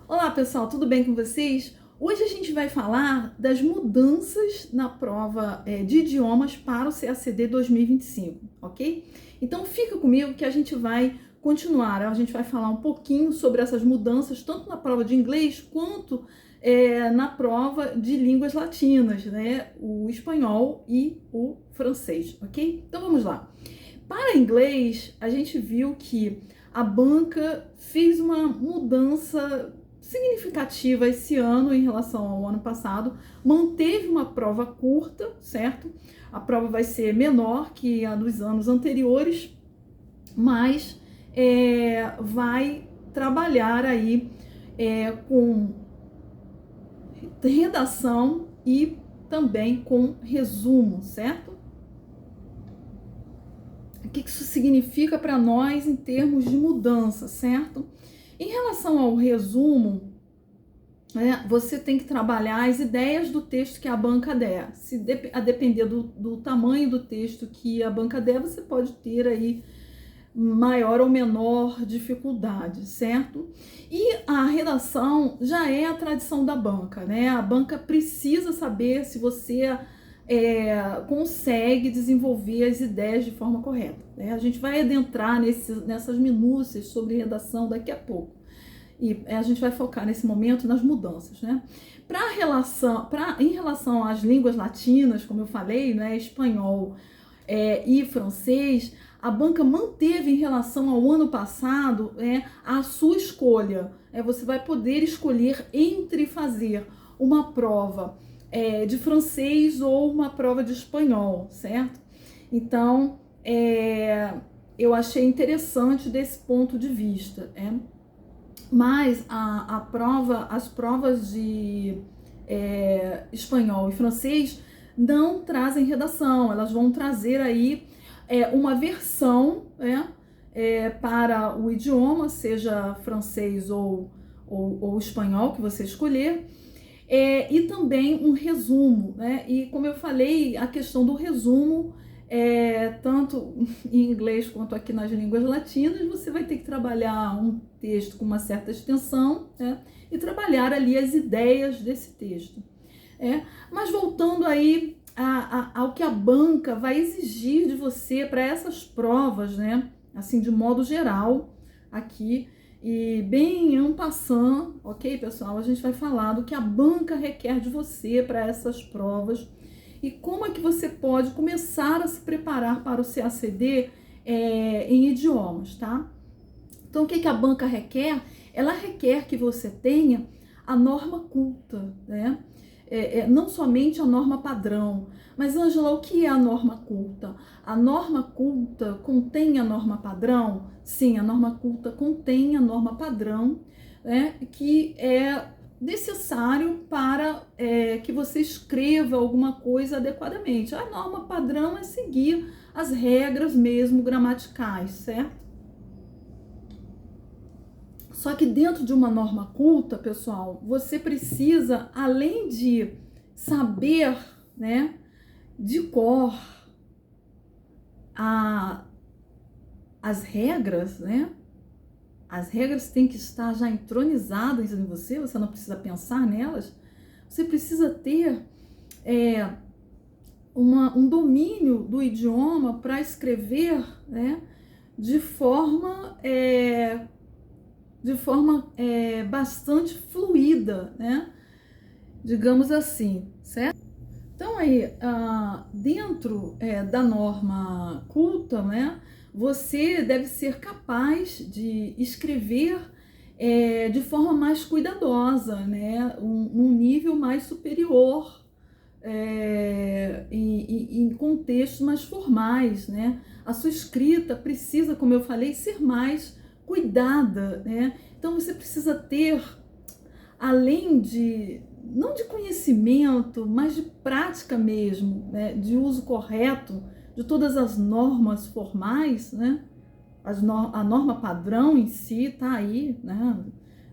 Olá pessoal, tudo bem com vocês? Hoje a gente vai falar das mudanças na prova de idiomas para o CACD 2025, ok? Então fica comigo que a gente vai continuar, a gente vai falar um pouquinho sobre essas mudanças, tanto na prova de inglês quanto na prova de línguas latinas, né? O espanhol e o francês, ok? Então vamos lá. Para inglês, a gente viu que a banca fez uma mudança significativa esse ano em relação ao ano passado, manteve uma prova curta, certo? A prova vai ser menor que a dos anos anteriores, mas vai trabalhar aí com redação e também com resumo, certo? O que isso significa para nós em termos de mudança, certo? Em relação ao resumo, você tem que trabalhar as ideias do texto que a banca der. A depender do tamanho do texto que a banca der, você pode ter aí maior ou menor dificuldade, certo? E a redação já é a tradição da banca, né? A banca precisa saber se você consegue desenvolver as ideias de forma correta, né? A gente vai adentrar nessas minúcias sobre redação daqui a pouco. E a gente vai focar nesse momento nas mudanças, né? Em relação às línguas latinas, como eu falei, né, espanhol e francês, a banca manteve em relação ao ano passado a sua escolha. Você vai poder escolher entre fazer uma prova de francês ou uma prova de espanhol, certo? Então, eu achei interessante desse ponto de vista. Mas as provas de espanhol e francês não trazem redação, elas vão trazer aí uma versão para o idioma, seja francês ou espanhol, que você escolher, e também um resumo, né? E como eu falei, a questão do resumo, tanto em inglês quanto aqui nas línguas latinas, você vai ter que trabalhar um texto com uma certa extensão, e trabalhar ali as ideias desse texto. Mas voltando aí ao que a banca vai exigir de você para essas provas, né? Assim, de modo geral, aqui, e bem en passant, ok, pessoal? A gente vai falar do que a banca requer de você para essas provas e como é que você pode começar a se preparar para o CACD em idiomas, tá? Então, o que a banca requer? Ela requer que você tenha a norma culta, né? Não somente a norma padrão. Mas, Ângela, o que é a norma culta? A norma culta contém a norma padrão? Sim, a norma culta contém a norma padrão, que é necessário para que você escreva alguma coisa adequadamente. A norma padrão é seguir as regras mesmo gramaticais, certo? Só que dentro de uma norma culta, pessoal, você precisa, além de saber, né, de cor as regras, né? As regras têm que estar já entronizadas em você, você não precisa pensar nelas. Você precisa ter um domínio do idioma para escrever, né, de forma bastante fluida, né? Digamos assim, certo? Então aí, dentro da norma culta, né, você deve ser capaz de escrever de forma mais cuidadosa, né, um nível mais superior, em contextos mais formais, né? A sua escrita precisa, como eu falei, ser mais cuidada, né? Então você precisa ter, além não de conhecimento, mas de prática mesmo, né? De uso correto de todas as normas formais, né? A norma padrão em si tá aí, né?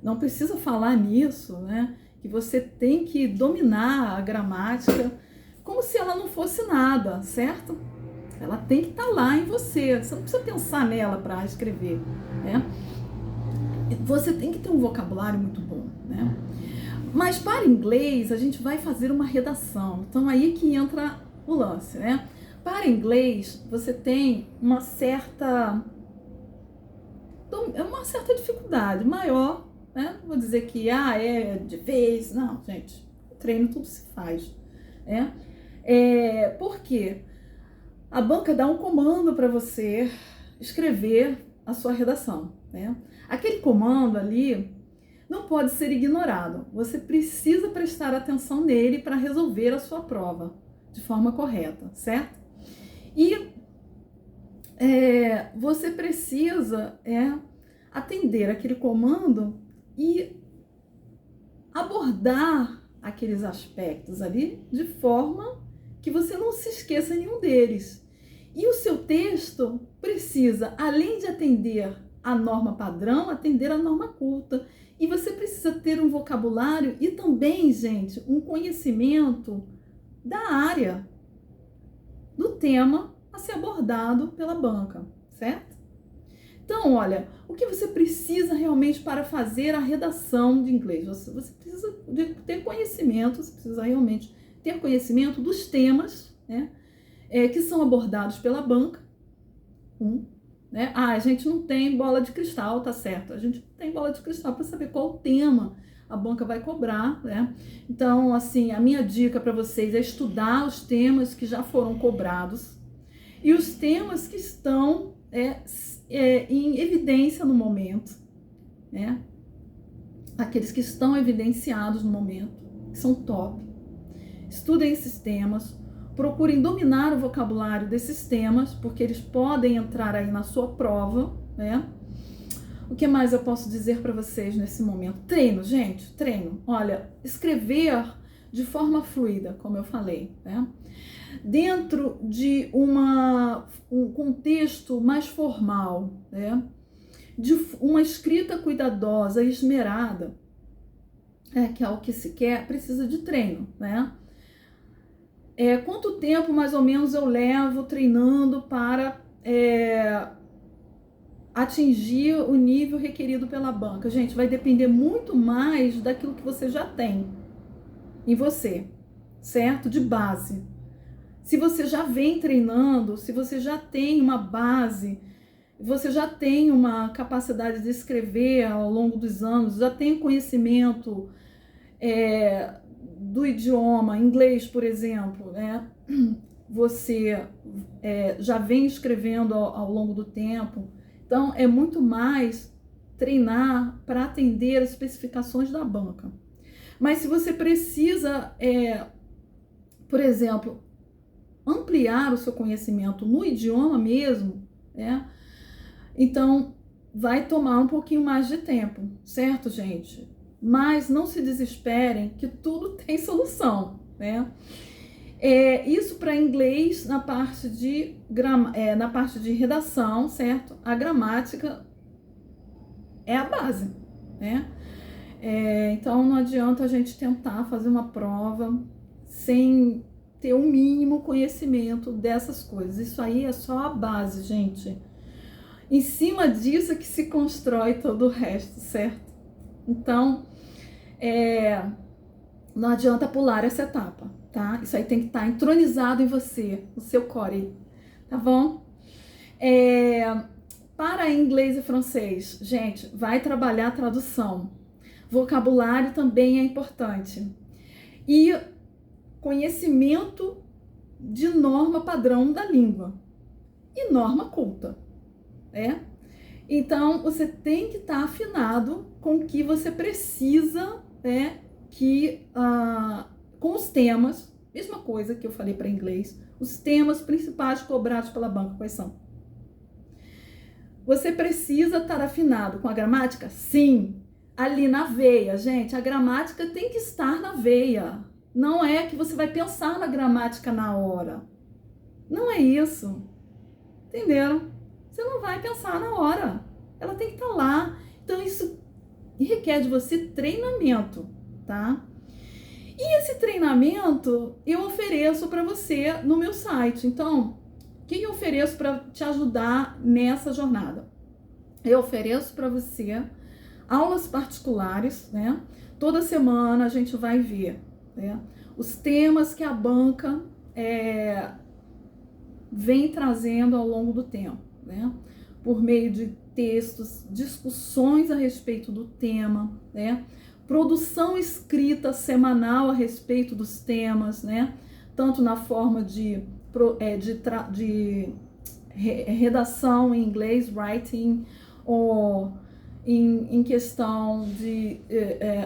Não precisa falar nisso, né? Que você tem que dominar a gramática como se ela não fosse nada, certo? Ela tem que estar lá em você, você não precisa pensar nela para escrever, né? Você tem que ter um vocabulário muito bom, né? Mas para inglês, a gente vai fazer uma redação. Então, aí que entra o lance, né? Para inglês, você tem uma certa dificuldade maior, né? Não vou dizer que é difícil. Não, gente, treino tudo se faz, né? Por quê? A banca dá um comando para você escrever a sua redação, né? Aquele comando ali não pode ser ignorado. Você precisa prestar atenção nele para resolver a sua prova de forma correta, certo? E você precisa atender aquele comando e abordar aqueles aspectos ali de forma que você não se esqueça nenhum deles. E o seu texto precisa, além de atender a norma padrão, atender a norma culta. E você precisa ter um vocabulário e também, gente, um conhecimento da área, do tema a ser abordado pela banca, certo? Então, olha, o que você precisa realmente para fazer a redação de inglês? Você precisa ter conhecimento, você precisa realmente ter conhecimento dos temas, né, que são abordados pela banca. Né? A gente não tem bola de cristal, tá certo? A gente não tem bola de cristal para saber qual tema a banca vai cobrar, né? Então, assim, a minha dica para vocês é estudar os temas que já foram cobrados e os temas que estão em evidência no momento, né? Aqueles que estão evidenciados no momento, que são top. Estudem esses temas, procurem dominar o vocabulário desses temas, porque eles podem entrar aí na sua prova, né? O que mais eu posso dizer para vocês nesse momento? Treino, gente, treino. Olha, escrever de forma fluida, como eu falei, né? Dentro de um contexto mais formal, né? De uma escrita cuidadosa, esmerada, que é o que se quer, precisa de treino, né? Quanto tempo mais ou menos eu levo treinando para atingir o nível requerido pela banca? Gente, vai depender muito mais daquilo que você já tem em você, certo? De base. Se você já vem treinando, se você já tem uma base, você já tem uma capacidade de escrever ao longo dos anos, já tem conhecimento do idioma inglês, por exemplo, né? Você já vem escrevendo ao longo do tempo. Então, é muito mais treinar para atender as especificações da banca. Mas se você precisa, por exemplo, ampliar o seu conhecimento no idioma mesmo, né? Então, vai tomar um pouquinho mais de tempo, certo, gente? Mas não se desesperem que tudo tem solução, né? Isso para inglês na parte de redação, certo? A gramática é a base, né? Então não adianta a gente tentar fazer uma prova sem ter um mínimo conhecimento dessas coisas. Isso aí é só a base, gente. Em cima disso é que se constrói todo o resto, certo? Então, não adianta pular essa etapa, tá? Isso aí tem que estar entronizado em você, no seu core, tá bom? Para inglês e francês, gente, vai trabalhar a tradução. Vocabulário também é importante. E conhecimento de norma padrão da língua. E norma culta, né? Então, você tem que estar afinado com o que você precisa, né? Com os temas, mesma coisa que eu falei para inglês, os temas principais cobrados pela banca, quais são? Você precisa estar afinado com a gramática? Sim, ali na veia, gente, a gramática tem que estar na veia. Não é que você vai pensar na gramática na hora. Não é isso. Entenderam? Você não vai pensar na hora. Ela tem que estar lá. Então, isso requer de você treinamento, tá? E esse treinamento eu ofereço para você no meu site. Então, o que eu ofereço para te ajudar nessa jornada? Eu ofereço para você aulas particulares, né? Toda semana a gente vai ver, né, os temas que a banca vem trazendo ao longo do tempo, né? Por meio de textos, discussões a respeito do tema, né? Produção escrita semanal a respeito dos temas, né? Tanto na forma de redação em inglês, writing, ou em questão de...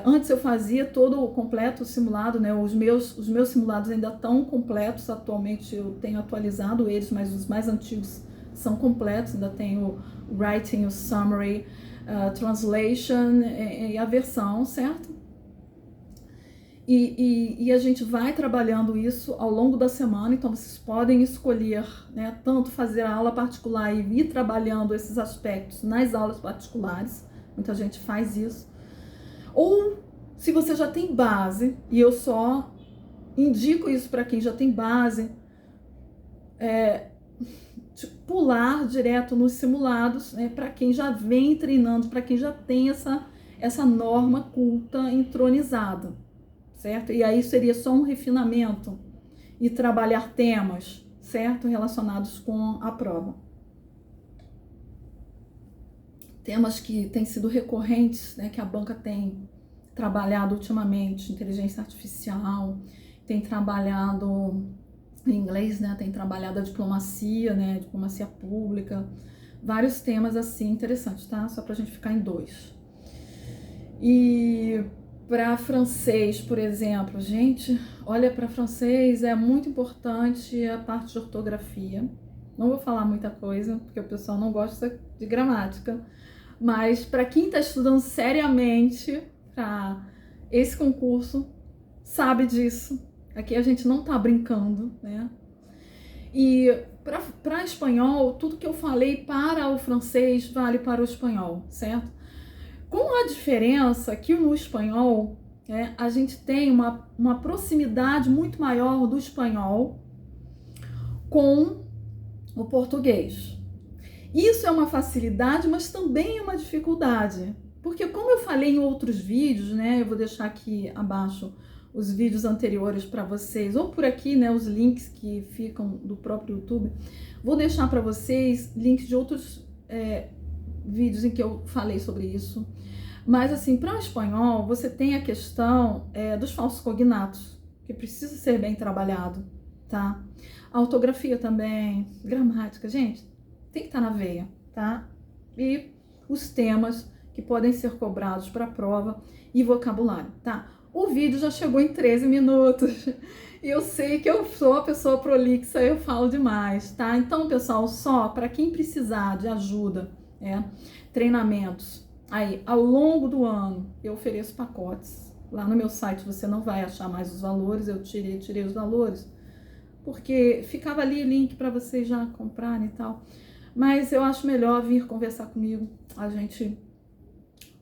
antes eu fazia todo o completo simulado, né? Os meus simulados ainda estão completos, atualmente eu tenho atualizado eles, mas os mais antigos são completos, ainda tenho o writing, o summary, translation e a versão, certo? E a gente vai trabalhando isso ao longo da semana, então vocês podem escolher, né, tanto fazer a aula particular e vir trabalhando esses aspectos nas aulas particulares, muita gente faz isso, ou se você já tem base, e eu só indico isso para quem já tem base, pular direto nos simulados, né, para quem já vem treinando, para quem já tem essa norma culta entronizada, certo? E aí seria só um refinamento e trabalhar temas, certo? Relacionados com a prova. Temas que têm sido recorrentes, né, que a banca tem trabalhado ultimamente, inteligência artificial, tem trabalhado em inglês, né, tem trabalhado a diplomacia, né, diplomacia pública, vários temas assim interessantes, tá? Só pra gente ficar em 2. E para francês, por exemplo, gente, olha, para francês é muito importante a parte de ortografia. Não vou falar muita coisa, porque o pessoal não gosta de gramática, mas para quem está estudando seriamente para esse concurso, sabe disso. Aqui a gente não tá brincando, né? E para espanhol, tudo que eu falei para o francês vale para o espanhol, certo? Com a diferença que no espanhol, a gente tem uma proximidade muito maior do espanhol com o português. Isso é uma facilidade, mas também é uma dificuldade. Porque como eu falei em outros vídeos, né? Eu vou deixar aqui abaixo os vídeos anteriores para vocês, ou por aqui, né, os links que ficam do próprio YouTube. Vou deixar para vocês links de outros vídeos em que eu falei sobre isso. Mas, assim, para o espanhol, você tem a questão dos falsos cognatos, que precisa ser bem trabalhado, tá? A ortografia também, gramática, gente, tem que estar na veia, tá? E os temas que podem ser cobrados para a prova e vocabulário, tá? O vídeo já chegou em 13 minutos e eu sei que eu sou a pessoa prolixa, eu falo demais, tá? Então, pessoal, só para quem precisar de ajuda, treinamentos, aí, ao longo do ano, eu ofereço pacotes. Lá no meu site você não vai achar mais os valores, eu tirei os valores, porque ficava ali o link para vocês já comprarem e tal. Mas eu acho melhor vir conversar comigo, a gente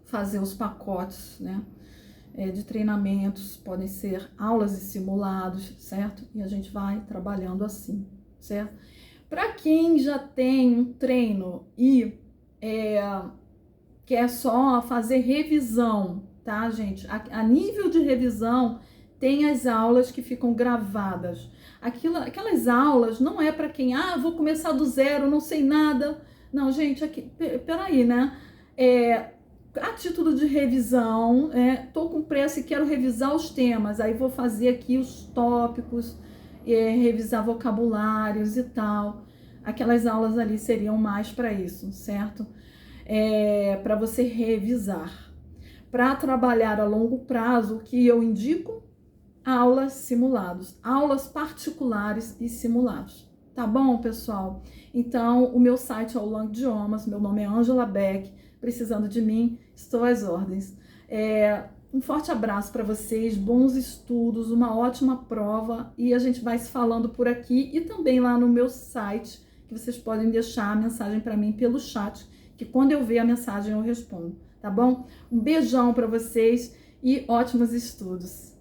fazer os pacotes, né? De treinamentos, podem ser aulas e simulados, certo? E a gente vai trabalhando assim, certo? Para quem já tem um treino e quer só fazer revisão, tá, gente? A nível de revisão, tem as aulas que ficam gravadas. Aquelas aulas não é para quem, vou começar do zero, não sei nada. Não, gente, aqui, peraí, né? A título de revisão, tô com pressa e quero revisar os temas, aí vou fazer aqui os tópicos, revisar vocabulários e tal. Aquelas aulas ali seriam mais para isso, certo? Para você revisar. Para trabalhar a longo prazo, o que eu indico? Aulas simulados, aulas particulares e simulados. Tá bom, pessoal? Então, o meu site é o Lang Idiomas, meu nome é Angela Beck. Precisando de mim, estou às ordens. Um forte abraço para vocês, bons estudos, uma ótima prova e a gente vai se falando por aqui e também lá no meu site, que vocês podem deixar a mensagem para mim pelo chat, que quando eu ver a mensagem eu respondo, tá bom? Um beijão para vocês e ótimos estudos!